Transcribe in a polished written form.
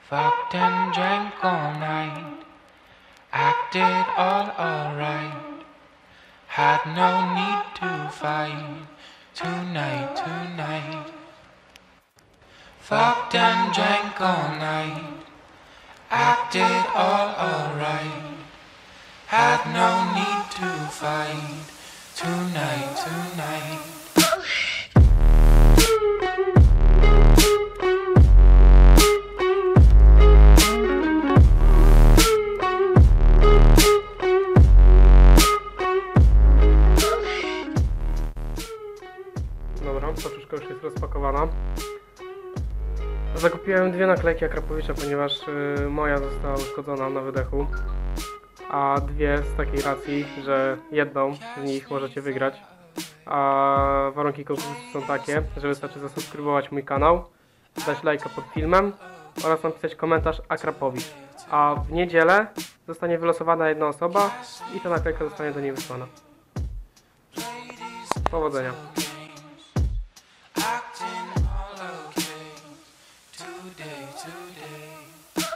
Fucked and drank all night, acted all alright. Had no need to fight tonight, tonight. Fucked and drank all night, acted all alright. Had no need to fight tonight, tonight. Dobra, paczuszka już jest rozpakowana. Zakupiłem dwie naklejki Akrapowicza, ponieważ moja została uszkodzona na wydechu, a dwie z takiej racji, że jedną z nich możecie wygrać. A warunki konkursu są takie, że wystarczy zasubskrybować mój kanał, dać lajka pod filmem oraz napisać komentarz Akrapowicz. A w niedzielę zostanie wylosowana jedna osoba i ta naklejka zostanie do niej wysłana. Powodzenia. Acting all okay today, today.